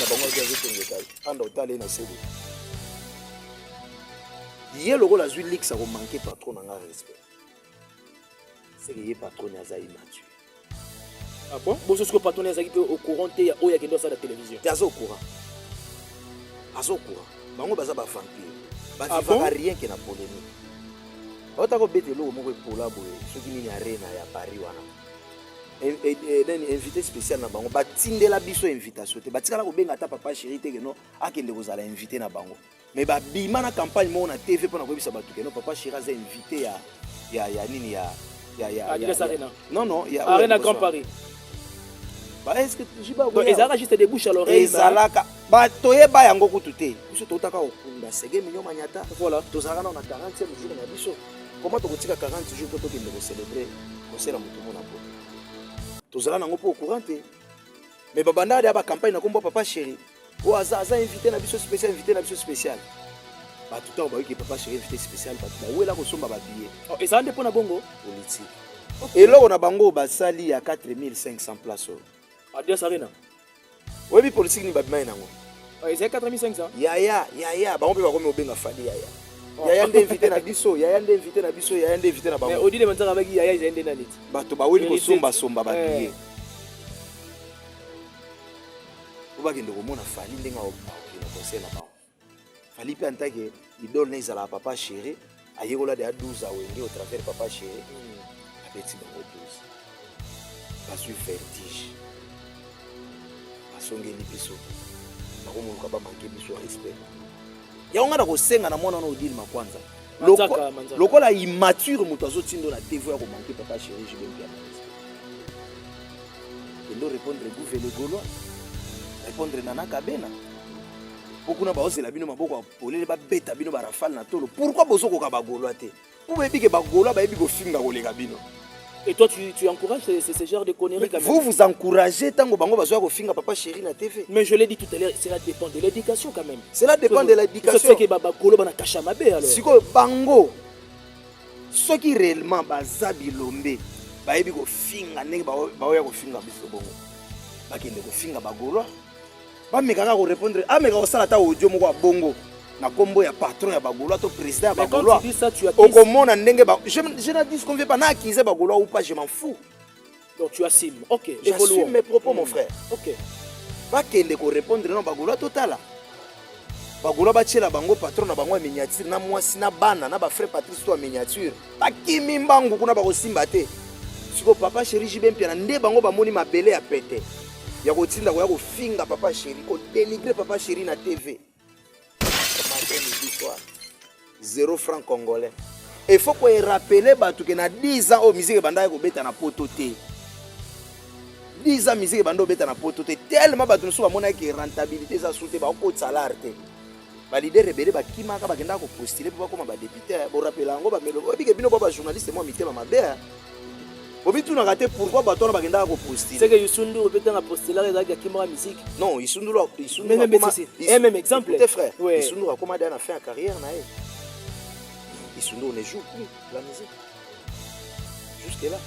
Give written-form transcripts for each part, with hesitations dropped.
na bango ya zotengeka anda otale na sebo ye lokola azwi lix akomanke patron na nga respect seke ye patron aza immature. Ah bon? Bon, ce que patron est au courant te ya oya kendo sa la télévision. Te aza au courant. Bango baza ba vampire. Ba vivaka rien que na polémique. Otako betelo moko epola boye soki nini arena ya Paris wana. Invité spécial na bango batindela biso invitation te batikala kobenga ta papa chéri te keno akende kozala invité na bango mais babima na campagne mo na TV pona koyebisa bato keno papa chéri aza invité ya nini ya Arena. Non ya Arena Grand Paris. Bah est-ce que jiba donc ezala juste des bouches à l'oreille ezalaka bato yeba yango kutu te biso totaka okunda sege minyo manyata voilà tozalaka na 40e jour na biso comment tokotika 40 jours pour tokende ko célébrer kosela mutu mona po tozala nango po au courant te mais babanda ya ba campagne na kombo papa chéri o aza invité na biso spécial invité na biso spécial ba tout temps ba ki papa chéri invité spécial ba tout wela ko somba ba billet oh et ça ndé pona bongo politique et là on a bango ba sali ya 4500 places à Dieu Arena oui bi politique ni ba bima nango oh et c'est 4500 ya ba on peut ba komi obenga fali ya nde invité na biso ya nde invité na biso ya nde invité na bango mais odile manzaka baki ya nde na nit bato ba weli ko somba ba billet obakende komona fali ndenga okina conseil na bango fali pe antake idole na izala papa chéri ayekola de a 12 awenge au travers papa chéri apeti bango 12 bazwi vertige basongeli biso bakomoluka bamanke biso respect yango na kosenga na mwana na odile makwanza lokola immature moto azotindo na TV ya komanke papa chéri je vais bien kendo répondre gouverne gaulois répondre nana kabena beaucoup na baozela bino maboko polele ba beta bino ba rafale na tolo pourquoi bozoko ka bagolwa te pour bebi ke bagolwa ba yebi ko finga koleka bino et toi tu encourages ce genre de conneries quand même vous encouragez tango bango bazoya ko finga papa chéri na TV mais je l'ai dit tout à l'heure cela dépend de l'éducation quand même cela dépend de l'éducation c'est que bagolo bana kasha mabe alors siko bango ce qui réellement baza bilombe ba yebi ko finga ndenge ba oya ko finga biso bongo bakende ko finga bagolwa bamekaka ko répondre ameka ko sala ta audio moko bongo na kombo ya patron ya bagolwa to président ya bagolwa okomona ndenge je ne dis qu'on veut pas na accuser bagolwa ou pas je m'en fous donc tu assumes OK j'assume mes propos mon frère OK bakende ko répondre na bagolwa totala bagolwa batiela bango patron na bango ya miniature na mwasi na bana na ba frère Patrice to ya miniature bakimi mbangu kuna bakosimba te siko papa chéri jibempia na nde bango bamoni mabele ya pete ya kotinda ko ya kofinga papa chéri ko dénigrer papa chéri na TV. Zéro franc congolais. Il faut qu'on rappelle batu que na 10 ans au musique banda ko beta na poto te. 10 ans musique banda beta na poto te tellement batu so bamona ki rentabilité ça soute ba ko salaire te. Ba leader rebelle ba kimaka ba kenda ko postuler pour ba koma ba député bo rappela ngo ba melo obi ke bino ba journaliste moi mitema mabe. Obi tu na raté pourquoi bato na ba kenda ko postuler. C'est que Yusundu obeta na postuler za ya kimaka musique. Non, Yusundu même exemple. Tes frères. Yusundu a commandé na fin carrière na. Yusundu ne joue plus la musique. Jusque là.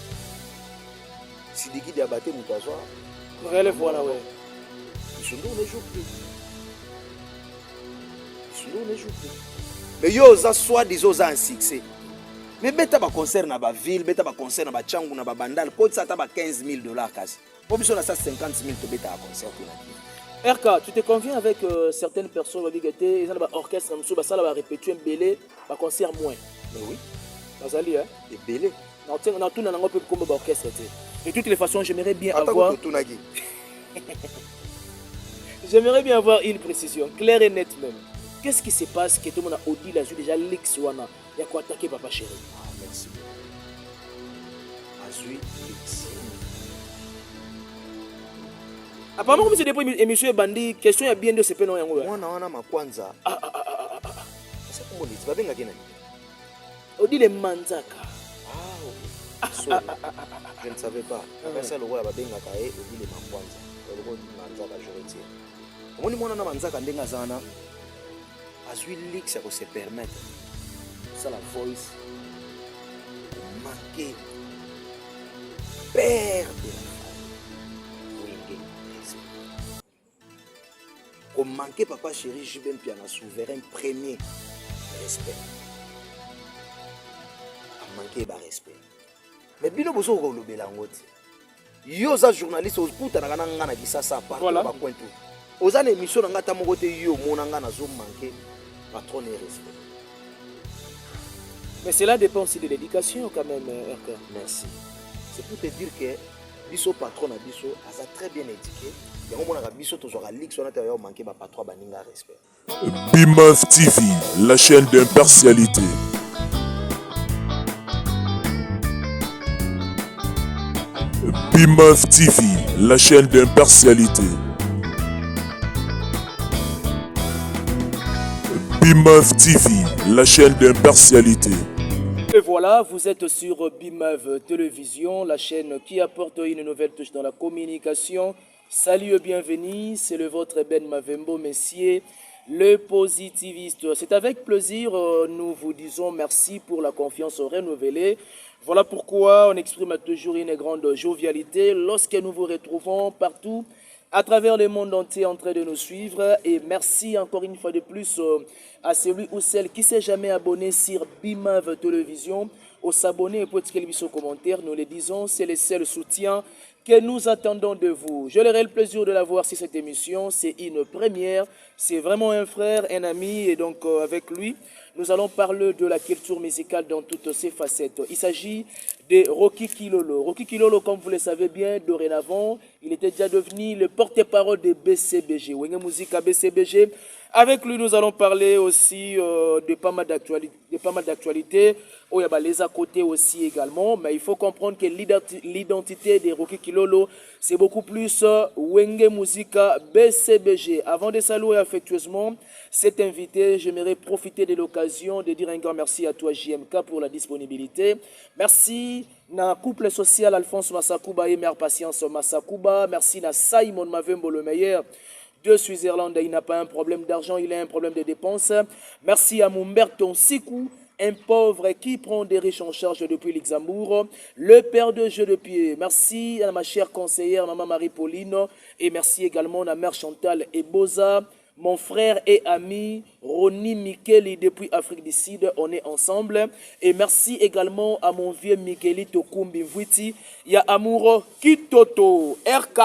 Sidiki Diabaté Moutazoa. Relève voilà ouais. Yusundu ne joue plus. Yusundu ne joue plus. Mais yo za soit disons un succès. Mais beta ba concert na ba ville, beta ba concert na ba changu na ba bandal, ko ça ta ba $15,000 kasi. Pour biso na ça 50,000 to beta à concert na. RK, tu te conviens avec certaines personnes ils ont un orchestre, ça va répéter un belé, un concert moins. Mais oui. Bazali, hein? Des belés. On a tout un peu comme un orchestre. De toutes les façons, j'aimerais bien avoir. J'aimerais bien avoir une précision, claire et nette même. Qu'est-ce qui se passe que tout le monde a dit, là, déjà l'ex wana, il y a quoi attaquer papa chéri? Ah, merci. Azui l'ex. Apparemment, comme c'est des émissions bandit, question il y a bien de ce pénon yango. Moi na wana makwanza. C'est comment dit? Va benga kena. Odi le manzaka. Je ne savais pas. Après ça le roi va benga kae odi le makwanza. Le roi manzaka je retire. Omoni mwana na manzaka ndenga zana. Azui lix ça se permettre. Ça la voice. Manquer. Perdre. manquer papa chéri Jubin Piana souverain premier respect. Manquer ba respect. Mais bino bozo ko lobela ngoti. Yo za journaliste okuta na ngana na kisasa pa Voilà. ba kwento. Oza na émission na ngata moko te yo mona ngana zo manquer patron et respect. Mais cela dépend aussi de l'éducation quand même, RK. Merci. C'est pour te dire que biso patron na biso asa très bien éduqué. Yango mona ka biso to zo ka ligue sona te yo manquer ba patron ba ninga respect. BIMAV TV, la chaîne d'impartialité. BIMAV TV, la chaîne d'impartialité. BIMAV TV, la chaîne d'impartialité. Et voilà, vous êtes sur BIMAV Télévision, la chaîne qui apporte une nouvelle touche dans la communication. Salut et bienvenue, c'est le vôtre Ben Mavembo, messieurs, le positiviste. C'est avec plaisir, nous vous disons merci pour la confiance renouvelée. Voilà pourquoi on exprime toujours une grande jovialité lorsque nous vous retrouvons partout à travers le monde entier en train de nous suivre. Et merci encore une fois de plus à celui ou celle qui ne s'est jamais abonné sur BIMAV Télévision. Au s'abonner et pour écrire le commentaire, nous le disons, c'est le seul soutien que nous attendons de vous. Je l'aurai le plaisir de la voir sur cette émission. C'est une première. C'est vraiment un frère, un ami. Et donc, avec lui, nous allons parler de la culture musicale dans toutes ses facettes. Il s'agit de Rocky Kilolo. Rocky Kilolo, comme vous le savez bien, dorénavant, il était déjà devenu le porte-parole de BCBG. Wenge Musique à BCBG. Avec lui, nous allons parler aussi de pas mal d'actualités. Oh, il y a les à côté aussi également. Mais il faut comprendre que l'identité de Rocky Kilolo, c'est beaucoup plus Wenge Musica BCBG. Avant de saluer affectueusement cet invité, j'aimerais profiter de l'occasion de dire un grand merci à toi JMK pour la disponibilité. Merci na couple social Alphonse Massakuba et Mère Patience Massakuba. Merci na Simon Mavembo le meilleur de Suisse-Irlande. Il n'a pas un problème d'argent, il a un problème de dépenses. Merci à Mumberton Sikou, un pauvre qui prend des riches en charge depuis Luxembourg, le père de jeu de pied. Merci à ma chère conseillère, maman Marie-Pauline, et merci également à mère Chantal Eboza, mon frère et ami Ronnie Mikeli depuis Afrique du Sud, on est ensemble. Et merci également à mon vieux Mikeli Tokumbi Mvwiti, il y a Amouro Kitoto, RK.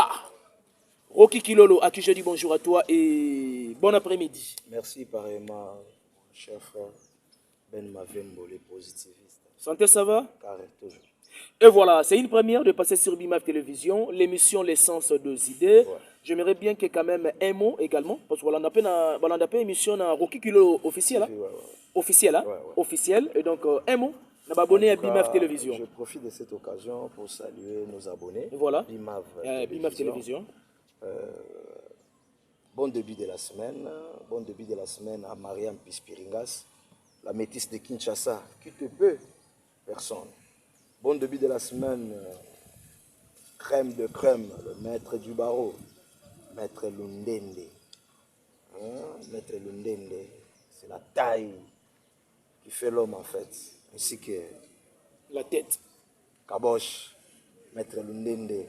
Rocky Kilolo, à qui je dis bonjour à toi et bon après-midi. Merci pareillement, cher frère Ben Mavembo, les positivistes. Santé, ça va? Carré, toujours. Et voilà, c'est une première de passer sur BIMAV Télévision, l'émission L'essence des idées. Ouais. J'aimerais bien que quand même un mot également, parce que voilà, on a une émission dans Rocky Kilolo officiel, ouais. Officiel, hein? Ouais. Officiel. Et donc un mot, on a abonné à BIMAV Télévision. Je profite de cette occasion pour saluer nos abonnés. Voilà. BIMAV Télévision. Bon début de la semaine à Mariam Pispiringas, la métisse de Kinshasa, qui te peut, personne. Bon début de la semaine, crème de crème, le maître du barreau, maître Lundende. Maître Lundende, c'est la taille qui fait l'homme en fait, ainsi que la tête. Kabosh, maître Lundende,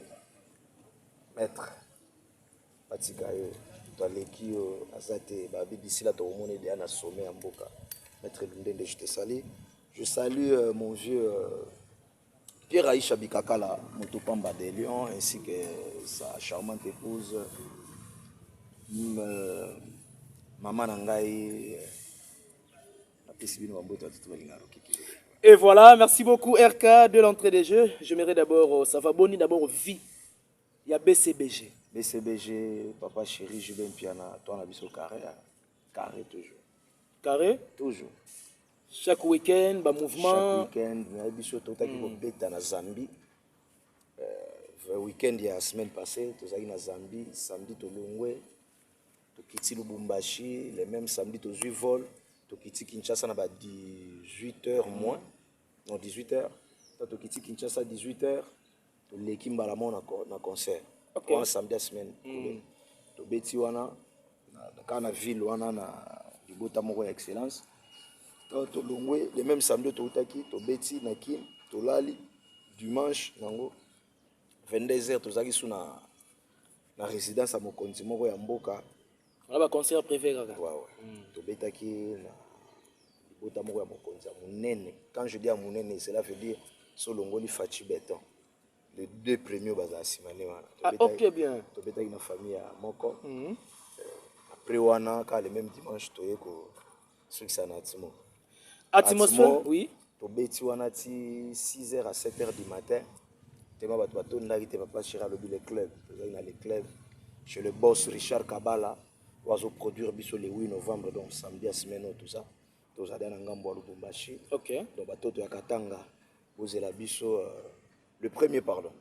maître Patikayo, Toalekio, Azate, Babi, d'ici là, tout le monde est à sommet en Boka. Maître Lundende, je te salue. Je salue mon vieux Pierre Aïcha Bikakala, Motopamba de Lyon, ainsi que sa charmante épouse, Maman Nangaï. Et voilà, merci beaucoup RK de l'entrée des jeux. J'aimerais d'abord, ça va bonner d'abord vie. Il y a BCBG. BCBG, papa chéri, Jubin Piana, toi on a vu au carré, carré toujours. Carré? Toujours. Chaque week-end, bah mouvement. Chaque week-end, on a vu au total qui va bêter en Zambie. Le week-end il y a la semaine passée, tu as en Zambie, samedi tu Longwe, tu quittes Lubumbashi, le même samedi tu as vol, tu quittes Kinshasa à 18h moins, non 18h, tu quittes Kinshasa à 18h, tu l'équipe Balamon dans concert. Okay. Un samedi à semaine. Tu bêtis wana, dans la ville wana na libota moko excellence. Tu Longwe, le même samedi tu utaki, tu bêtis na Kim, tu lali dimanche nango 22h tu zaki sous na résidence à Mokonzi moko ya mboka On a un concert privé kaka. Ouais. Tobetaki na libota moko ya mokonzi ya monene. Quand je dis à monene, cela veut dire solongoli Fachi Beton. Les deux premiers baza simane wana. Ah, ok bien. Tobetaki na famille ya moko. Après wana ka le même dimanche toye ko succès na Atimo. Atmosphère, oui. Tobeti wana ti 6h à 7h du matin. Tema bato batondaki te papa Chira lobi le club. Tozali na le club chez le boss Richard Kabala. Oiseau produire biso le 8 novembre, donc samedi à semaine tout ça. Tous à Ngambo à Lubumbashi. Ok. Donc bateau de Katanga, vous la biso le 1er pardon.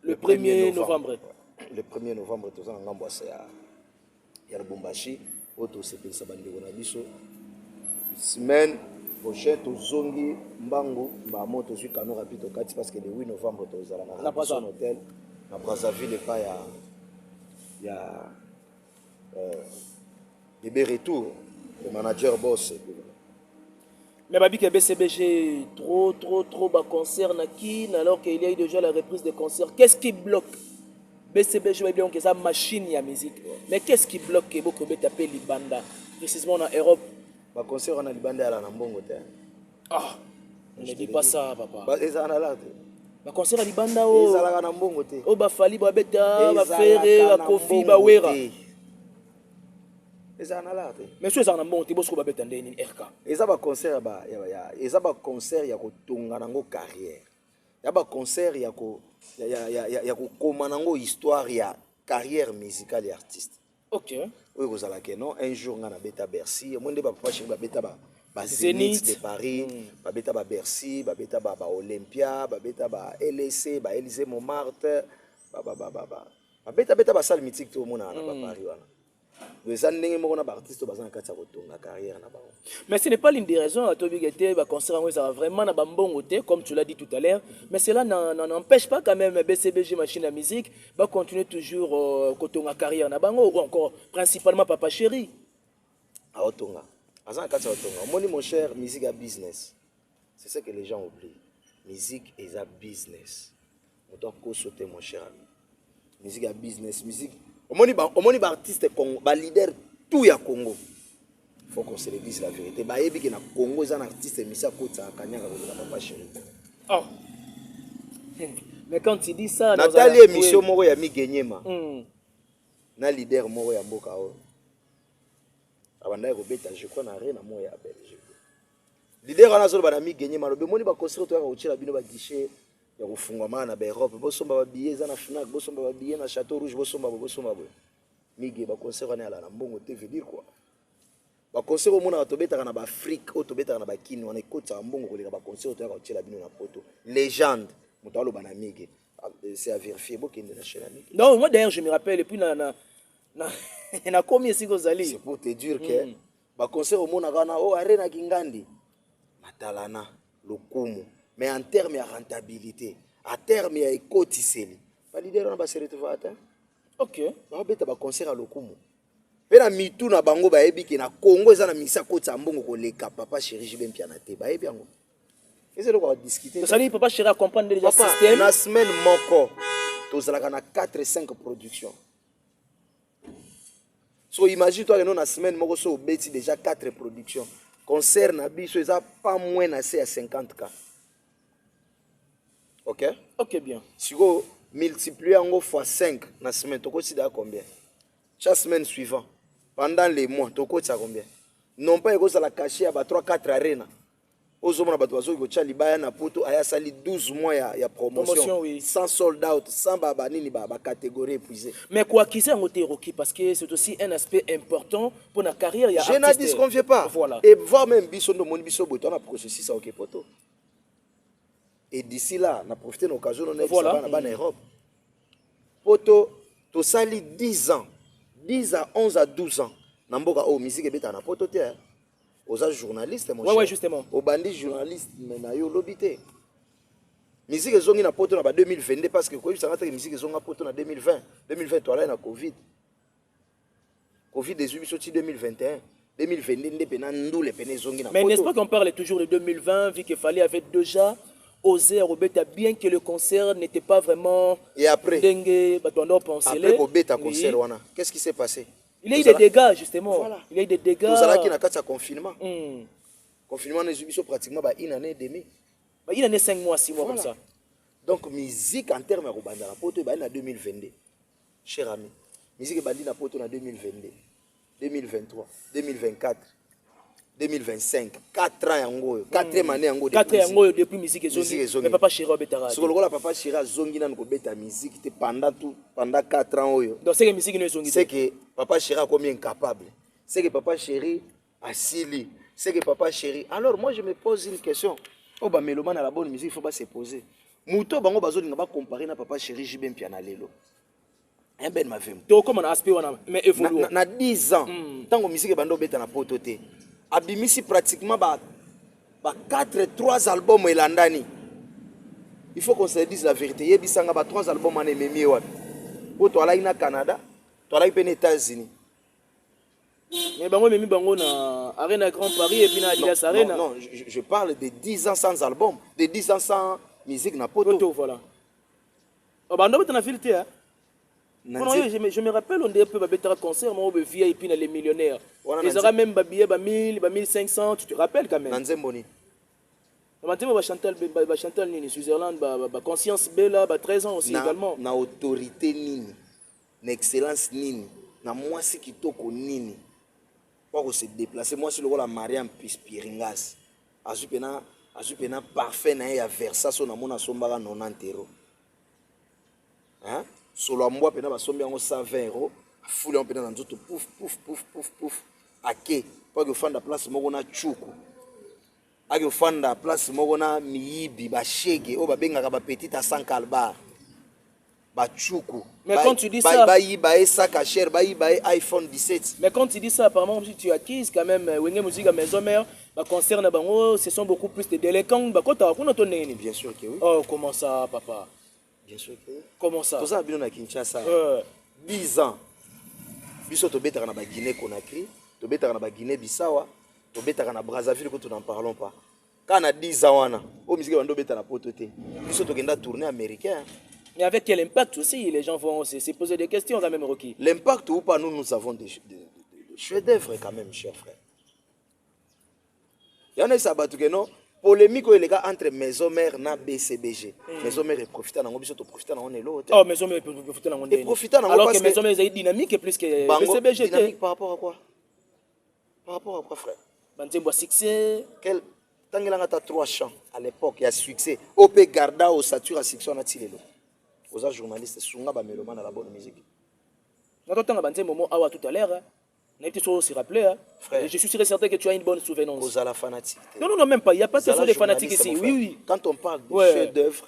Le 1er novembre. Le 1er novembre tous à Ngambo à Lubumbashi. Auto CP Sabandi on a biso. Semaine prochaine tous zongi mbango ba moto sur Kano rapide kati parce que le 8 novembre tous à la hôtel na Brazzaville pas ya Bébé Retour, le manager boss. Mais Babi que BCBG trop bas concert alors qu'il y a eu déjà la reprise des concerts. Qu'est-ce qui bloque BCBG bien que ça machine ya musique. Mais qu'est-ce qui bloque que beaucoup de taper Libanda précisément en Europe. Ba concert en Libanda à la Nambongo te. Ah. Ne dis pas ça papa. Ba ezana là. Ba concert à Libanda o. Ezala na Nambongo te. O ba fali ba beta ba ferre ba kofi ba wera. Mais si vous avez un bon temps, vous avez un RK. Ils ont un concert, ils ont un concert, il y a une carrière. Il y a un concert, il y a une histoire, il y a une carrière musicale et artiste. Ok. Oui, vous avez un jour, on a bêta Bercy. Moi, je ne sais pas Zénith de Paris, bêta Bercy, bêta Olympia, bêta LSC, Élysée Montmartre, bêta salle mythique tout le monde à Paris. Mais ce n'est pas l'une des raisons à Tobi Gete, concernant vraiment bon comme tu l'as dit tout à l'heure. Mais cela n'empêche pas quand même BCBG Machine à Musique va continuer toujours côté ma carrière ou encore principalement Papa Chéri. Mon cher, musique à business. C'est ce que les gens oublient. Musique est un business. On doit sauter mon cher ami. Musique à business, musique. Omoni ba artiste Congo, ba leader tout ya Congo. Faut qu'on se le dise la vérité. Ba yebi que na Congo est un artiste Missa Kota Kanyanga ko Papa Chéri. Oh. Mais quand tu dis ça, Nathalie émission moko ya mi Genyema. Na leader moko ya mboka o. Abanda ko beta je crois na arena mo ya Belgique. Leader ana zo ba na mi Genyema lo be moni ba concert to ya ko tshela bino ba guichet. Ya kufungwa mana ba Europe bosomba ba billets za na Fnac bosomba ba billets na Château Rouge bosomba mige ba concert wana ala na mbongo te veut dire quoi ba concert au mona to betaka na ba Afrique o to betaka na ba Kini wana ikota mbongo koleka ba concert to ya ko tshela bino na poto légende mutalo bana mige c'est à vérifier bokende na chaîne mige. Non moi d'ailleurs je me rappelle et puis na combien si kozali c'est pour te dire que ba concert au mona kana o arena kingandi matalana lokumu. Mais en termes de rentabilité, en termes de cotiseli, les leaders vont se retrouver atteint. Ok. On va mettre un concert à l'Okumu. Mais la mitou na bango ba ebi ki na Congo za na misa kota mbongo ko leka Papa Chéri jibe mpiana te ba ebi yango. Ese lo ko discuter. Ça dit Papa Chéri a comprendre déjà système. Na semaine moko tozalaka na 4-5 productions. So imagine toi que nous na semaine moko so beti déjà 4 productions. Concert na biso eza pas moins na c'est à 50K. Ok? Ok, bien. Si vous multipliez en fois 5 dans la semaine, tu as combien? Chaque semaine suivante, pendant les mois, tu as combien? Non pas que la cacher à 3-4 arènes. Aux hommes, tu as libaya poto aya sali 12 mois ya promotion oui. Sans sold out, sans babanini ba catégorie épuisée. Mais quoi qu'ils aient un Rocky parce que c'est aussi un aspect important pour la carrière. Je n'en disconviens pas. Voilà. Et voir même biso no mon biso boto na processus ça OK poto. Et d'ici là, on a profité de l'occasion, on a voilà. En Europe. Poto, tu sali 10 ans, 10 à 11 à 12 ans. Namboka, oh, musique est na poto te. Aux journalistes, mon cher. Ouais, justement. Aux bandits journalistes, mais na yo lobité. Musique est na poto na 2022 parce que quoi, ça va être musique est na poto na 2020. 2020, toi là, na Covid. Covid-18 sorti 2021. 2022, mais n'est-ce pas qu'on parle toujours de 2020, vu qu'il fallait avec déjà oser Robeta, bien que le concert n'était pas vraiment. Et après, dengue, après Robeta concert, qu'est-ce qui s'est passé? Il y a eu des dégâts, justement. Voilà. Il y a eu des dégâts. Tout ça qui n'a qu'à confinement. Hmm. Confinement, nous avons pratiquement une année et demie. Bah, il y en a 5 mois, 6 mois Voilà. comme ça. Donc, musique en termes de Rwanda, la poto est en 2022. Cher ami. Musique est en poto en 2022, 2023, 2024, 2025. 4 ans yango. 4e année yango. 4 ans depuis musique et mais papa Chéri Betara. Ce que le papa Chéri a zongi nan ko beta musique pendant 4 ans oyo. Donc c'est que musique ne zongi. C'est que papa Chéri a combien incapable. C'est que papa Chéri a sili. C'est que papa Chéri. Alors moi je me pose une question. Oh bah mélomane à la bonne musique, il faut pas se poser. Mouto bango bazo nga ba comparer na papa Chéri Jibem piana lelo. Un ben ma vem. Donc comme on a aspect on mais évolue. Na 10 ans. Tant que musique bando beta na pototé. Abimisi pratiquement 3 albums elandani. Il faut qu'on se dise la vérité. Yebisanga 3 albums en ememi wapi. Po to ala ina Canada, to ala ipene États-Unis. Mais bango memi bango na Arena Grand Paris et puis na Adidas Arena. Non, je parle de 10 ans sans album, de 10 ans sans musique na poto. Voilà. Oh bando beta na filté hein. Je me rappelle, on était un concert, on avait VIP les millionnaires. Ils auraient même babillé 1000, 1500, tu te rappelles quand même. Nanzemboni. Maintenant, Chantal Nini, Switzerland, Conscience Bella, 13 ans aussi également. Na autorité Nini, na excellence Nini, na moi c'est qui toko Nini. Pour se déplacer, moi c'est le rôle à Mariam Pispiringas. Azupena parfait na ya Versace na mona sombara 90 €. Hein? Solo moi pena ba sombi yango 120 €, foule on pena na nzoto pouf pouf pouf pouf pouf. Ake, pas que fanda place moko na chuku. Ake fanda place moko na miyibi ba shege o ba bengaka ba petite à 100 kalbar. Ba chuku. Mais quand tu dis ça, ba yi ba sac à cher, ba yi ba iPhone 17. Mais quand tu dis ça, apparemment si tu acquises quand même Wenge musique à maison mère, bah concerne bango, ce sont beaucoup plus de délinquants, bah quand tu as bien sûr que oui. Oh, comment ça papa? Bien sûr que oui. Comment ça? Tout ça bien na Kinshasa. 10 ans. Biso to betaka na ba Guinée Conakry, to betaka na ba Guinée Bissau, to betaka na Brazzaville que tu n'en parlons pas. Quand on a 10 ans wana, o musique bando betaka na pototé. Biso to kenda tourner américain. Mais avec quel impact aussi les gens vont se poser des questions quand même Rocky. L'impact ou pas nous avons des chefs-d'œuvre quand même cher frère. Yana sabatu que non polémique les gars entre maison mère na BCBG. Maison mère et profiter na ngobiso to profiter na on est l'autre. Oh maison mère profiter na on est. Profiter na alors que maison mère est dynamique plus que BCBG. Dynamique par rapport à quoi? Par rapport à quoi frère? Bantembo succès. Quel tangela ta 3 chants à l'époque il y a succès. OP Garda au Satura section na tilelo. Aux journalistes sunga ba mélomane à la bonne musique. Na totanga bantembo mo awa tout à l'heure. On a été sur se rappeler, hein. Frère. Je suis sûr et certain que tu as une bonne souvenance. Aux à la fanatique. Non, même pas. Il n'y a pas que des fanatiques ici. Oui. Quand on parle de chef-d'œuvre,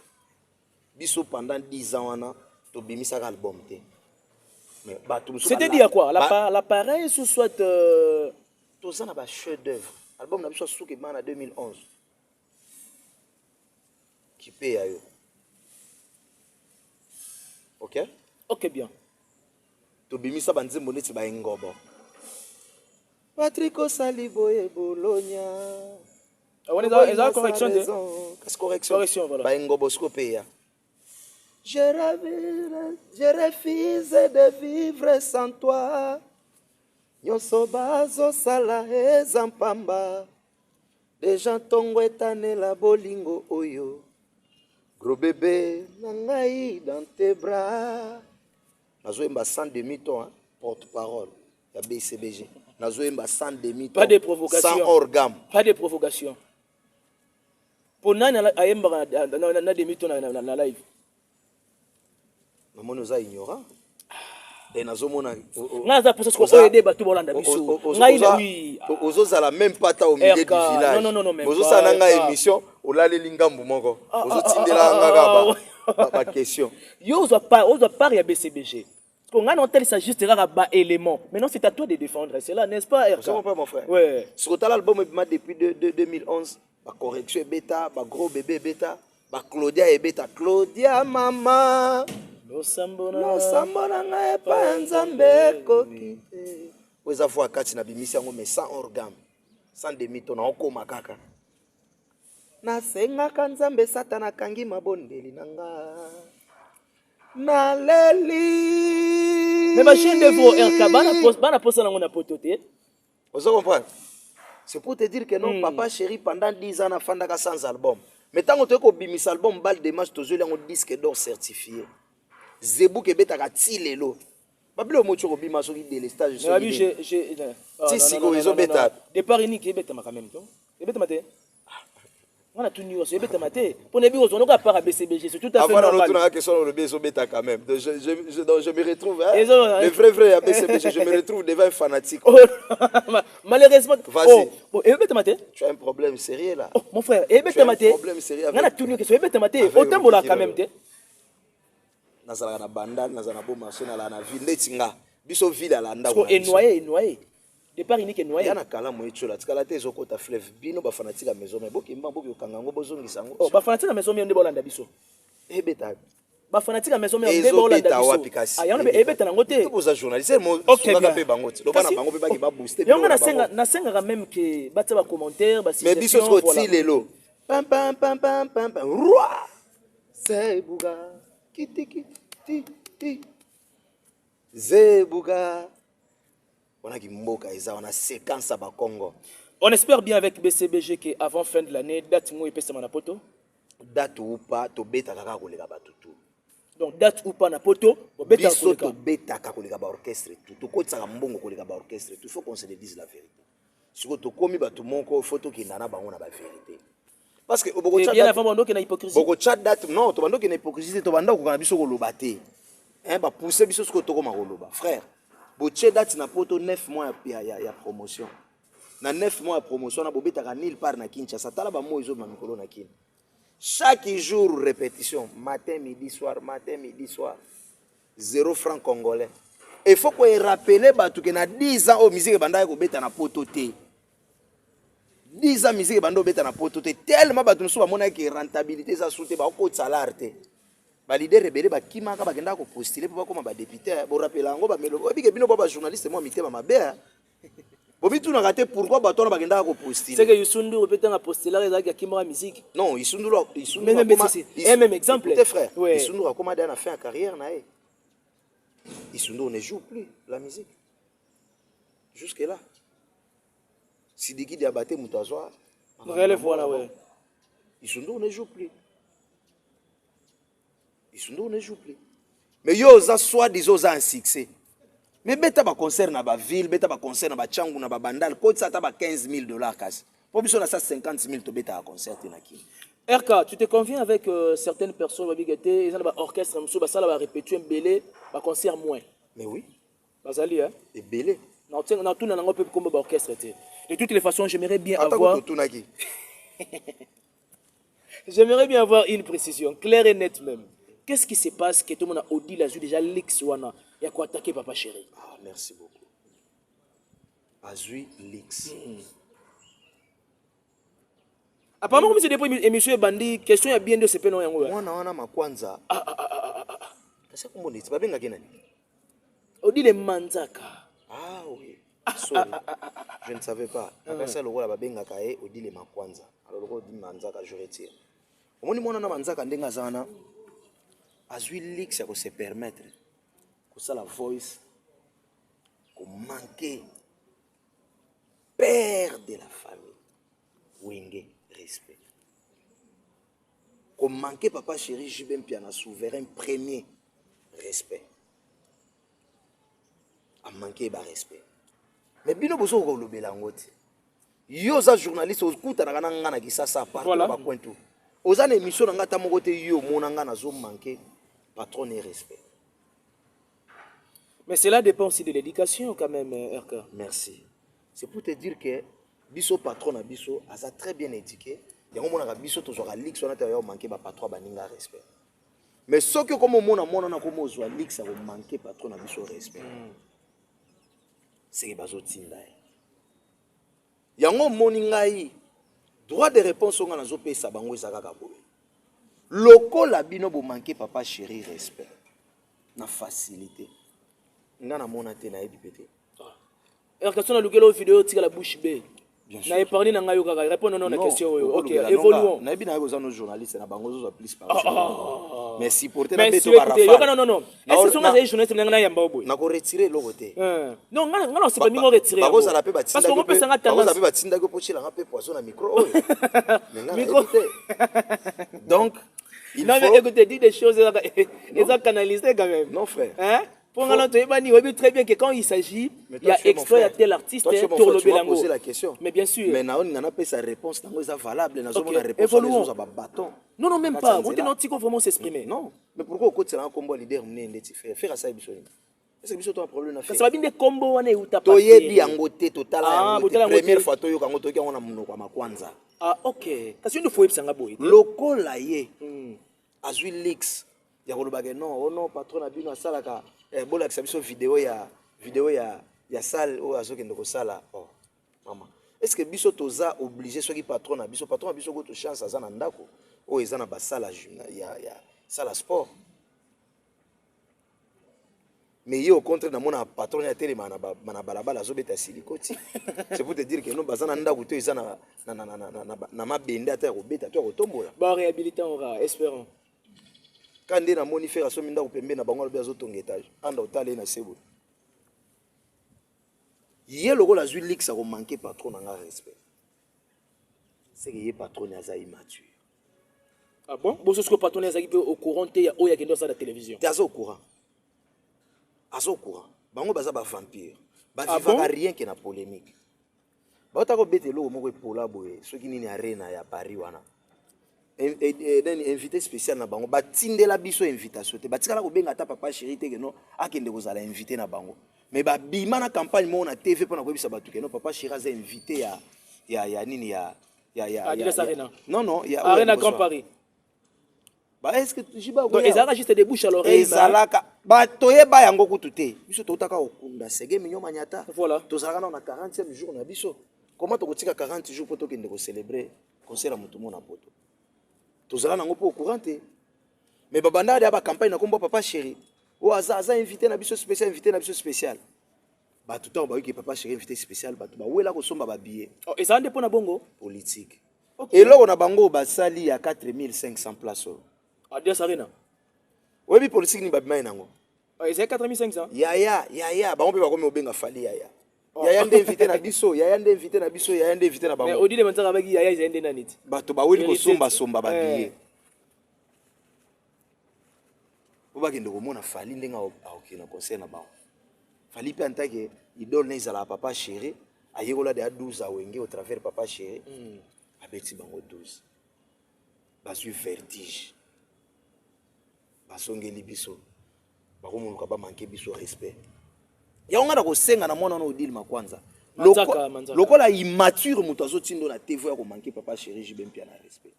biso pendant 10 ans, on a un album. C'était dit à quoi? L'appareil ou soit. Tout ça, on a un chef-d'œuvre. L'album n'a pas souké en 2011. Qui paye à eux. Ok? Ok, bien. Tobimisa banze moneti ba ngobo. Patrick Osaliboye Bologna. On est dans correction de. Qu'est-ce correction voilà. Ba ngobo skopea. Je refuse de vivre sans toi. Nyonso bazo sala ezampamba. Déjà tongo etane la bolingo oyo. Gros bébé nangai dans tes bras. Nazoemba sans demi-ton, hein, porte-parole. Il y a BCBG. Nazoemba sans demi-ton. Pas de provocation. Sans organe. Pas de provocation. Pour nani aemba na demi-ton na live. Maman nous a ignorant. Et nazomona. Naza pour ça ce qu'on aider batu bolanda biso. Ngai oui. Ozozala même pas ta au milieu du village. Non même. Ozosala nanga émission, olale lingambu moko. Ozotindela nga ba question. Yo ozo pas ya BCBG. Parce qu'on a noté ça juste rare bas élément. Maintenant c'est à toi de défendre cela, n'est-ce pas RK? C'est pas mon frère. Ouais. Sur l'album depuis 2011, ba correction bêta, ba gros bébé bêta, ba Claudia et bêta. Claudia maman. No sambona nga pa nzambe kokite. Weza fois kati na bimisi yango mais sans organe. Sans demi-ton okoma kaka. Na senga kanzambe satana kangi mabondeli nanga. Na leli Mais ma chaîne de vos RK, bana poste na ngona pototé. Vous comprenez? C'est pour te dire que non, papa chéri, pendant 10 ans, on a fait sans album. Mais tant que tu as bimis album, balle de match, tu as un disque d'or certifié. Zebou qui est à Tilelo. Babilo mocho ko bima so ki délestage so. Mais j'ai si si ko ezo beta. Départ unique beta ma quand même to. Beta maté. On a tout nié so beta maté. Pour ne bigo so no ka para BCBG, c'est tout à fait normal. Avant on a question le beso beta quand même. Donc je me retrouve le vrai à BCBG, je me retrouve devant un fanatique. Malheureusement. Vas-y. Oh, et beta maté. Tu as un problème sérieux là. Oh mon frère, et beta maté. Problème sérieux. On a tout nié so beta maté. Autant bola quand même té. Nazala na bandal nazala bo marché na la na ville netinga biso ville ala nda ko noyé départ unique noyé yana kala mo echola tikala te ezokota fleuve bino ba fanatique maison mais bokimba boki okanga ngo bozongisa ngo oh ba fanatique maison nde bolanda biso ebeta ba fanatique maison nde bolanda biso ayana be ebeta nango te boza journaliste mo soka pe bango te lobana bango pe baki ba booster yonga na senga quand même que ba tsa ba commentaire ba mais biso ko tilelo pam pam pam pam pam roi Zebuga Kitiki ti Zebuga. On a Gimboka on a séquence à Congo. On espère bien avec BCBG qu'avant fin de l'année, date mo epesa na poto. Date ou pas, to beta kaka kolega batutu. Donc date ou pas na poto, beta to beta kaka kolega ba orchestre tout. To kotsa mbongo kolega ba orchestre tout. Il faut qu'on se le dise la vérité. Si ko to komi batu moko photo ki nana bango na ba vérité. Parce que beaucoup de bien avant bando que na hypocrisie. Beaucoup de date non, to bando que na hypocrisie, to bando ko kana biso ko lobate. Hein ba pousser biso ko to ko makoloba. Frère, boche date na poto 9 mois ya promotion. Na 9 mois de promotion na bobeta ka nil par na Kinshasa tala ba mo izo ma mikolo na kin. Chaque jour répétition, matin midi soir, 0 francs congolais. Il faut qu'on rappeler batu que na 10 ans au musique banda ko beta na poto te. 10 ans musique bando beta na poto te tellement batu nso ba mona ki rentabilité za soute ba ko salaire te. Ba leader rebele ba kimaka ba kenda ko postuler pour ba koma ba député bo rappeler ngo ba melo bike bino ba journaliste moi mitema mabe. Bobi tu na raté pourquoi ba tona ba kenda ko postuler. C'est que Yusundu répétant à postuler ezaki kimaka musique. Non, Yusundu même exemple. Tes frères. Yusundu a commandé à faire carrière na. Yusundu ne joue plus la musique. Jusque là. Sidiki Diabaté Moutazwa. Relève voilà ouais. Yusundu ne joue plus. Yusundu ne joue plus. Mais yo za soit disons un succès. Mais beta ba concert na ba ville, beta ba concert na ba changu na ba bandal, ko ça ta ba $15,000 kasi. Pour biso na ça 50,000 to beta à concert na ki. RK, tu te conviens avec certaines personnes babigete, ils ont ba orchestre muso ba sala ba répéter belé, ba concert moins. Mais oui. Bazali hein. Et belé. Non, tu na tout na ngo pe comme ba orchestre té. De toutes les façons, j'aimerais bien avoir j'aimerais bien avoir une précision claire et nette même. Qu'est-ce qui se passe que tout le monde a audit la déjà Lix wana ya ko attaquer papa chéri. Ah, merci beaucoup. Azui Lix. Apparemment comme c'est depuis émission bandi question ya bien de ce pénon yango. Mwana wana makwanza. Kasa kumboni tibabenga kenani? Odile Manzaka. Ah oui. Sorry. Je ne savais pas. Akasa lokola babenga kae Odile Makwanza. Alors loko di Manzaka je retire. Omoni mwana na Manzaka ndenga zana. Azui Lix ya ko se permettre ko ça la voice ko manquer père de la famille. Wenge respect. Ko manquer papa chéri Jibem Piana souverain premier respect. A manquer ba respect. Mais bino boso ko lobela ngoti. Yo za journaliste okuta na kana ngana kisasa partout ba kwentu. Oza na émission nga ta moko te yo mona nga na zo manquer patron et respect. Mais cela dépend aussi de l'éducation quand même RK. Merci. C'est pour te dire que biso patron na biso asa très bien éduqué. Yango mona ka biso to zo ka lix on a te yo manquer ba patron ba ninga respect. Mais ce que comme mona na comme zo lix a manquer patron na biso respect. C'est bazo tinda. Yango moni ngai droit de réponse on a zo pesa bango ezaka ka boye. Loko la bino bo manquer papa chéri respect. Na facilité. Nga na mona te na ebi pété. RK sona lukelo vidéo tika la bouche bé. Bien Na épargné na ngayo kaka répondre non na question. OK, évoluons. Na bien aux journalistes na bango zo plus par. Mais si porter na beto bara non. Est-ce que songa zai journaliste na yamba oboy? Na ko retirer lo côté. Non, ngana c'est pas mi retirer. Bakoza la pe batinda. Parce qu'on peut sanga tendance. Bakoza pe batinda ko pochila nga pe poisson na micro. Micro. Donc il non mais écoutez, dis des choses et canaliser quand même. Non frère. Hein? Pour on très bien que quand il s'agit, il y a exploit à tel artiste, pour le poser la question. Mais bien sûr. Mais on a pas sa réponse, c'est valable. La réponse à bâton. Non, non, même pas. Vous n'avez pas vraiment s'exprimer. Non. Mais pourquoi au côté un combo leader faire ça est-ce que tu as un problème à faire? Ça va bien des combos on est où t'as pas. Toyebi angote total. Première fois toyo quand toyo on a monoko ma kwanza. Ah OK. Parce que nous faut epsanga boy. Lokola ye. Azui leaks. Ya kolobage non, non patron na bino asalaka bola que biso vidéo ya salle o azokende ko sala. Oh maman. Est-ce que biso toza obligé soit qui patron na biso ko to chance azana ndako o ezana ba sala ya sala sport. Mais yo au contraire na mona patron ya télé mana balabala azobeta silikoti. C'est pour te dire que non bazana ndako to ezana na mabende ata ko beta to ko tombola. Ba réhabiliter on va espérons. Quand on a moni faire so minda upembe na bango ba zo tonga étage anda otale na sebo yé logo la zui lix a ko manquer patron na respect c'est que yé patron ya za immature. Ah bon bon ce que patron ya za au courant te ya o ya kendo ça la télévision t'as au courant bango baza ba vampire ba vivaka rien que na polémique ba ta ko bete logo moko epola boye soki nini arena ya Paris wana invité spécial na bango batindela biso invitation te batikala ko benga ta papa chéri te que non akende ko zala invité na bango mais ba bima na campagne mo na TV pona ko bisa batu que non papa chéri za invité ya nini ya non ya Arena Grand Paris ba est-ce que jiba donc ezala juste des bouches à l'oreille ezalaka ba toyeba yango kutu te biso totaka okunda sege minyo manyata voilà tozalaka na 40e jour na biso comment to kotika 40 jours poto kende ko célébrer concert à mutumo na poto tozala nango po courant te mais babanda ya ba campagne na kombo papa chéri o aza invité na biso spécial ba tout temps ba ki papa chéri invité spécial ba to ba wela ko somba ba billet oh ezala nde pona bongo politique et loko na bango ba sali ya 4500 places à Dias Arena webi politique ni ba bima nango c'est 4500 ya bango pe ba komi obenga fali ya nde invité na biso na bango mais odile manzaka baki ya izende na nit bato ba weli ko somba ba billet oba kende ko mona fali ndenga aokina concert na bango fali pe antake idole na izala papa chéri ayekola de 12 awenge au travers papa chéri abeti bango 12 bazui vertige basongeli biso bakomunuka ba manquer biso respect ya onga na kosenga na mwana no odile makwanza lokola immature muto azotindo na TV ya ko manquer papa chéri jibempia na respect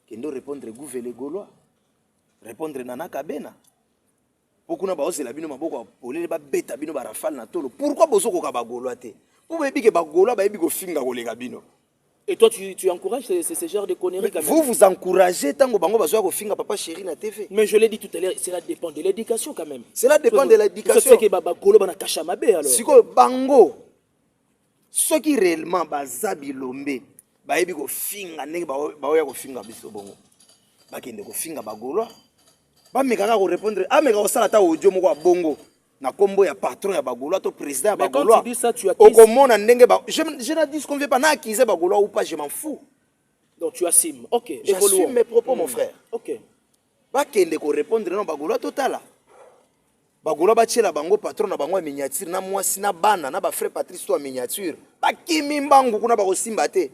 kendo répondre gouverneur gaulois répondre nana kabena pokuna ba osela bino maboko polele ba beta bino ba rafale na tolo pourquoi bozoko ka ba gaulois te pour ba ebi ke ba gaulois ba ebi ko finga ko lega bino. Et toi, tu encourages ce genre de conneries quand même. Vous encouragez tant que bango bazoa ko finga papa chéri na TV. Mais je l'ai dit tout à l'heure, cela dépend de l'éducation quand même. Cela dépend de l'éducation. C'est que baba golo bana kasha mabe alors. Siko bango ce qui réellement bazabi lombe ba ebi ko finga ndenge ba oya ko finga biso bongo. Ba kende ko finga ba golo. Ba mekaka ko répondre meka ko sala ta audio moko bongo. Na kombo ya patron ya bagolois to président ya bagolois. Mais quand tu dis ça, tu as okomona ndenge ba je ne dis qu'on veut pas na accuser bagolois ou pas, je m'en fous. Donc tu assumes. OK, j'assume mes propos mon frère. OK. Ba kende ko répondre non bagolois totala. Bagolois ba tchela bango patron na bango ya miniature na mwasi na bana na ba frère Patrice to miniature. Ba kimi mbangu kuna ba ko simba te.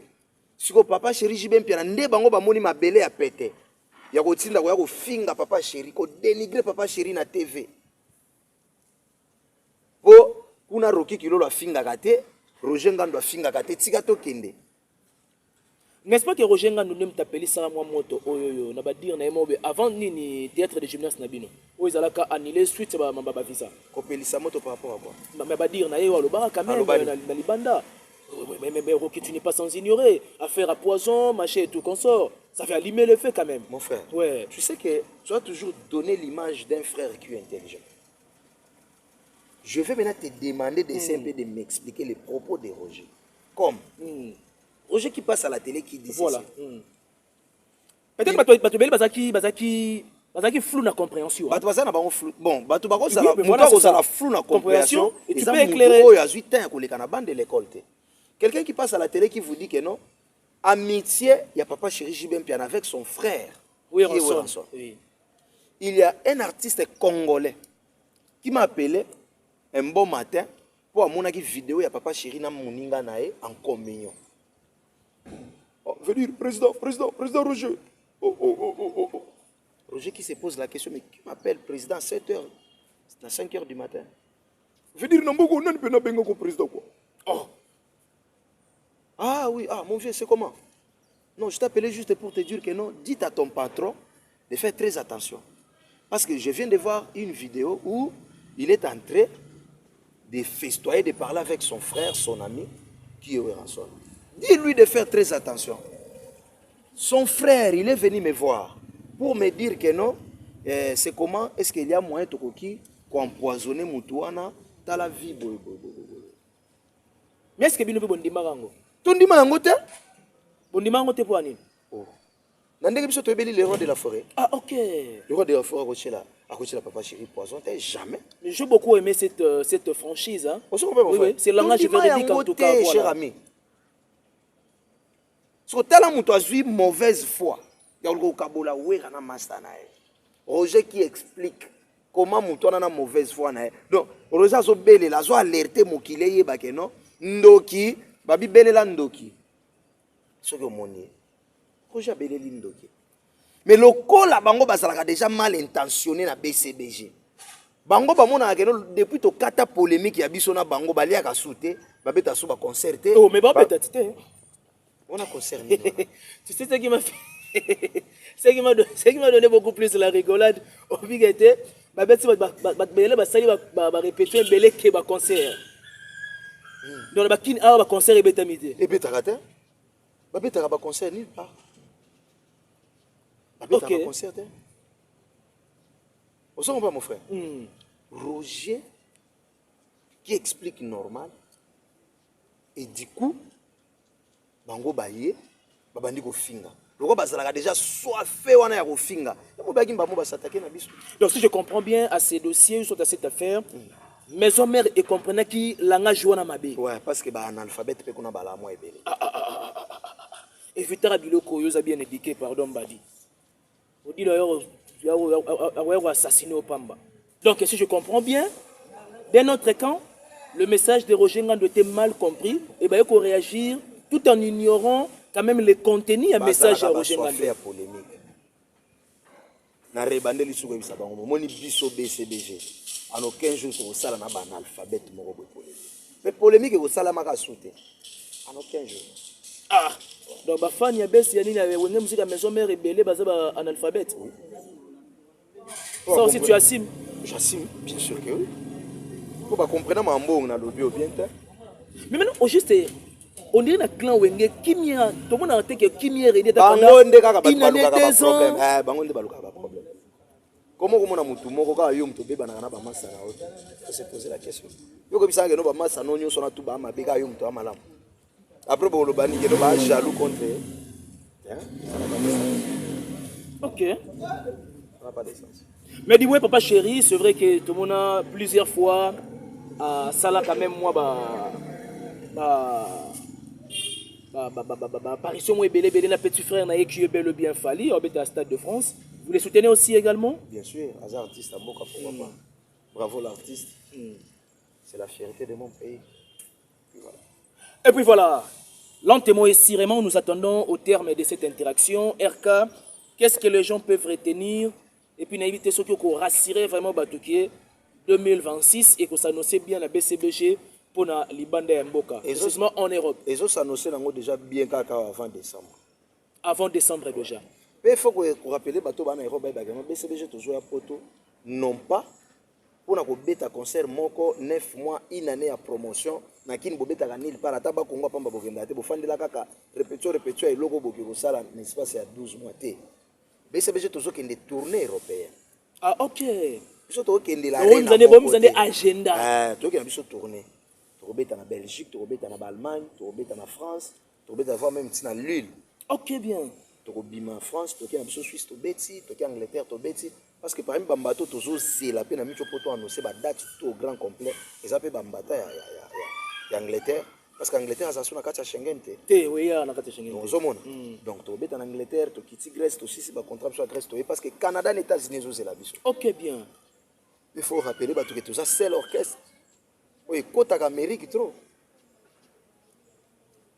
Siko papa chéri jibempia na nde bango ba moni mabele ya pete. Ya ko tinda ko ya ko finga papa chéri ko dénigrer papa chéri na TV. Po kuna Roki Kilolo afinga kate, Roger Ngando afinga kate, tika to kende. N'est-ce pas que Roger Ngando nem t'appeli ça moi moto oyoyo na ba dire na emobe avant nini théâtre de gymnase na bino. O izalaka annuler suite ba mamba visa. Ko pelisa moto par rapport à quoi? Mais ba dire na yewa lo ba quand même na libanda. Mais Roki tu n'es pas sans ignorer, affaire à poison, machin et tout consort. Ça fait allumer le feu quand même. Mon frère. Ouais. Tu sais que tu as toujours donné l'image d'un frère qui est intelligent. Je vais maintenant te demander d'essayer un peu de m'expliquer les propos de Roger. comme Roger qui passe à la télé qui dit voilà. ceci. Peut-être bazaki flou na compréhension. Bato baza na bango flou. Bon, bato bako Oui, sala mais voilà, mutu c'est ça. la flou na compréhension Et tu eza peux mutu éclairer. oyo azwi temps koleka na bande de l'école te. Quelqu'un qui passe à la télé qui vous dit que non, amitié, il y a papa chéri Jibem Pian avec son frère. Oui, qui est Ranson. Ranson. Oui. Il y a un artiste congolais qui m'a appelé un bon matin pour amener une vidéo ya papa chéri na moninga nae en communion. Oh, venir président Roger. Oh. Roger qui se pose la question, mais qui m'appelle président à 7h? C'est à 5h du matin. Venir Namboko, non, pas bengo président quoi. Oh. Ah oui, mon vieux, c'est comment? Non, je t'appelais juste pour te dire que non, dites à ton patron de faire très attention. Parce que je viens de voir une vidéo où il est en train de festoyer, de parler avec son frère, son ami, qui est Ranson. Dis-lui de faire très attention. Son frère, il est venu me voir pour me dire que non, c'est comment, est-ce qu'il y a moyen de empoisonner Moutouana dans la vie. Mais est-ce que bino pe bondima rango? Tondima yango te? Bondima rango te pour anine? Oh. Nandenge biso toyebeli le roi de la forêt. Ah, ok. Le roi de la forêt a coché la papa chéri poison. Jamais. J'ai beaucoup aimé cette franchise. Hein? Oui, c'est le langage véridique en tout cas. Voilà. Cher ami. So tala muto azui mauvaise foi. Yalgo kabola wera na master na e. Roger qui explique comment muto na mauvaise foi na e. Donc Roger zo bele la zo alerter mokile ye ba ke non. Ndoki babi bele la ndoki. Soki omoni. Roger bele li ndoki. Mais le kola bango bazalaka déjà mal intentionné na BCBG. Bango bamona ke non depuis to kata polémique ya biso na bango balia ka souté, babeta sou ba concerté. Oh mais ba peut-être te. On a concerné. Tu sais ce qui m'a fait ce qui m'a donné beaucoup plus la rigolade au bigete, ba beti ba sali ba répéter belé ke ba concert. Donc ba kin ba concert ebeta midi. Ebeta kata. Ba beta ba concert nulle part. Ba beta ba concert. Vous savez pas mon frère. Roger qui explique normal et du coup bango baye babandi ko finga loko bazalaka déjà soifé wana ya ko finga mo baki mbamo basatake na biso. Donc si je comprends bien à ces dossiers sur cette affaire maison mère et comprenait qui langage wana mabe. Ouais parce que ba analphabète pe kuna bala mo ebele. Et Vitara Biloko yoza bien éduqué pardon badi. On dit d'ailleurs avoir assassiné au Pamba. Donc si je comprends bien d'un autre camp le message de Roger Ngando était mal compris et ben il faut réagir tout en ignorant quand même le contenu du message de Roger Ngando. Faire polémique. Na rebandeli suko bisa bango moni biso BCBG. En aucun jour ko sala na ban alphabet moko boy polémique. Mais polémique ko sala maka souté. En aucun jour. Ah donc ba fan ya bes ya nini ya wenge musique à maison mère rebelle baza ba analphabète. Ça aussi tu assumes? J'assume bien sûr que oui. Faut pas comprendre mambo na lobby au bien. Mais maintenant au juste on dirait un clan wenge kimia tout le monde a été que kimia rédé bango nde kaka baluka ba problème bango nde baluka ba problème comment komona mutu moko ka yo mutu beba na ba massa na autre faut se poser la question yo ko bisanga no ba massa no nyo sona tu ba ma beka yo mutu amalamu après bo lo bani ke no ba jaloux contre OK ça n'a pas de sens. Mais dis-moi papa chéri c'est vrai que tout le monde a plusieurs fois à sala quand même moi apparition moi belé na petit frère na qui est bel bien Fali au bêta Stade de France. Vous les soutenez aussi également? Bien sûr, Azar artiste à Boka pourquoi pas. Bravo l'artiste. C'est la fierté de mon pays. Et puis voilà. Lentement et sirement nous attendons au terme de cette interaction. RK, qu'est-ce que les gens peuvent retenir et puis n'inviter ceux qui ont rassuré vraiment Batoukier 2026 et que ça annonce bien la BCBG pour la Libanda et Mboka, précisément en Europe. Et ça s'annonce déjà bien avant décembre. Avant décembre déjà. Mais il faut que rappeler que en Europe, BCBG toujours à poto, non pas pour un concert moko 9 mois, une année à promotion, na kin bobeta kanil par ataba kongo pamba bokenda te bofandela kaka répétition et logo bokiko sala l'espace à 12 mois té. BCBG toujours qu'une tournée européenne. Ah OK. Biso to kende la vous avez agenda. To kende biso tournée. tokobeta na Belgique, tokobeta na Allemagne, tokobeta na France, tokobeta voir même na Lille. Ok, bien. Tokobima France, tokia na biso Suisse tobeti, tokia Angleterre tobeti parce que parmi bambato tozo zela pe na micho poto annoncer ba date tout au grand complet. Eza pe bambata ya Angleterre parce que Angleterre ça sona kati ya Schengen te. Te oui na kati ya Schengen. Donc tobeta na Angleterre, tokiti Grèce, tosisi ba contrat sur Grèce toye parce que Canada et États-Unis zo zela biso. Ok, bien. Il faut rappeler ba que tout ça c'est l'orchestre. Oui, kota Amérique trop.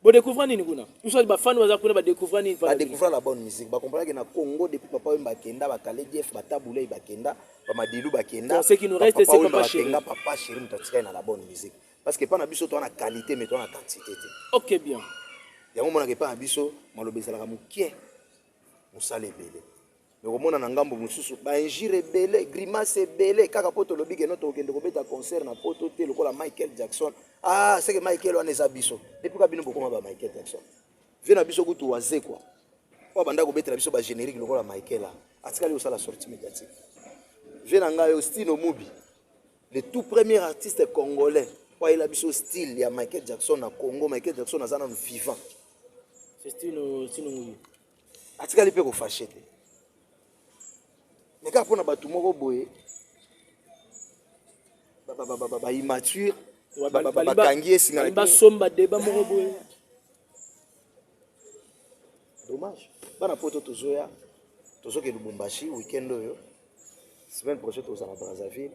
Vous découvrez nini kuna? Vous savez ba fan waza kuna ba découvrir nini? Ba découvrir la bonne musique. Ba comprendre que na Congo depuis papa wemba kenda ba kale Jeff ba tabule ba kenda ba madilu ba kenda. Ce qui nous reste c'est papa chéri. Papa chéri mutatika na la bonne musique. Parce que pas na biso to na qualité mais to na quantité. Ok, bien. Yango mona ke pas na biso malobeza la mukie. Musale belé. Mais komona na ngambo mususu ba injire belé, grimace belé kaka poto lobi ke noto okende ko beta concert na poto te lokola Michael Jackson. Ah, c'est que Michael wana eza biso. Depuis ka bino bokoma ba Michael Jackson. Vena biso kutu waze quoi. Kwa banda ko betela biso ba générique lokola Michael la. Atikali osala sortie médiatique. Vena nga yo Stino Mubi. Le tout premier artiste congolais. Kwa il a biso style ya Michael Jackson na Congo, Michael Jackson azana vivant. C'est Stino Mubi. Atikali pe ko fâché. Mais quand on a battu mon boy, immature, dommage. Bana poto tozoya, tozo ke Lubumbashi week-end oyo. Semaine prochaine tozo na Brazzaville.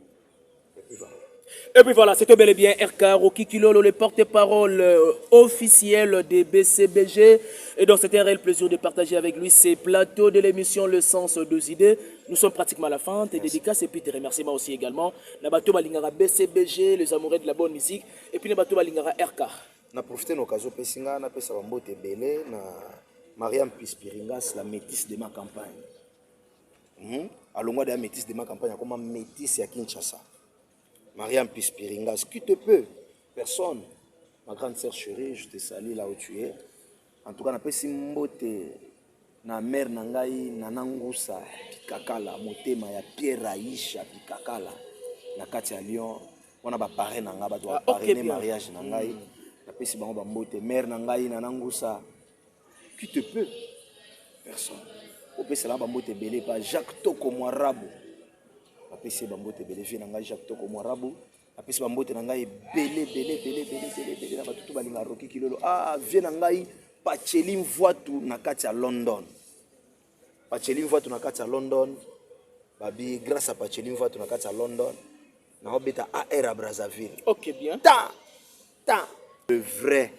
Et puis voilà, c'était bel et bien RK Rocky Kilolo, le porte-parole officiel des BCBG. Et donc c'était un réel plaisir de partager avec lui ces plateaux de l'émission Le Sens des idées. Nous sommes pratiquement à la fin. Tes dédicaces et puis tes remerciements aussi également. Nabato Balingara BCBG, les amoureux de la bonne musique. Et puis Nabato Balingara RK. On a profité de l'occasion de Pessinga, on a fait Bambote Belé, na Mariam Pispiringas, la métisse de ma campagne. Alonga de la métisse de ma campagne, comme métisse à Kinshasa. Mariam Pispiringas, qui te peut? Personne. Ma grande sœur chérie, je te salue là où tu es. En tout cas, on a fait Mbote, na mère Nangai, Nanangusa, Pikakala, Motema, ya Pierre Aïcha, Pikakala, na Katia Lyon. On a parrainé Nanga, on a parrainé mariage Nangai. On a fait Mbote, mère Nangai, Nanangusa. Qui te peut? Personne. On peut se la Mbote belé par Jacques Toko Moirabou. Apesi bambote belé vie nanga Jacques Toko Moirabou apesi bambote nanga belé na batutu balinga Rocky Kilolo vie nanga Pacheli Mvoatu na kati ya London. Pacheli Mvoatu na kati ya London babi grâce à Pacheli Mvoatu na kati ya London na obeta AR à Brazzaville. OK, bien. Le vrai,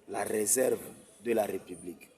la réserve de la République.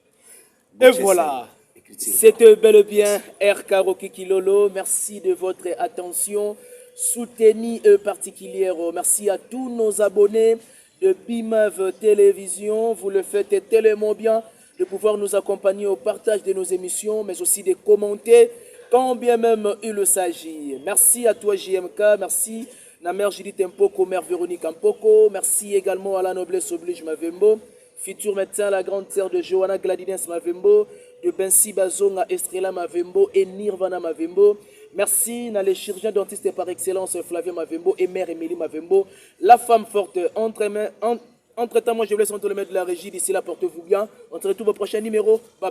Et voilà. C'était bel et bien RK Rocky Kilolo. Merci de votre attention soutenue particulière. Merci à tous nos abonnés de BIMAV Télévision. Vous le faites tellement bien de pouvoir nous accompagner au partage de nos émissions, mais aussi de commenter quand bien même il s'agit. Merci à toi JMK. Merci à mère Judith Mpoko, mère Véronique Mpoko. Merci également à la noblesse oblige Mavembo. Futur médecin, la grande sœur de Johanna Gladines Mavembo, de Bensi Bazonga Estrella Mavembo et Nirvana Mavembo. Merci à les chirurgiens dentistes par excellence Flavien Mavembo et mère Émilie Mavembo, la femme forte. Entre-temps, moi je vous laisse entre les mains de la régie. D'ici là, portez-vous bien. On se retrouve au prochain numéro. Bye bye.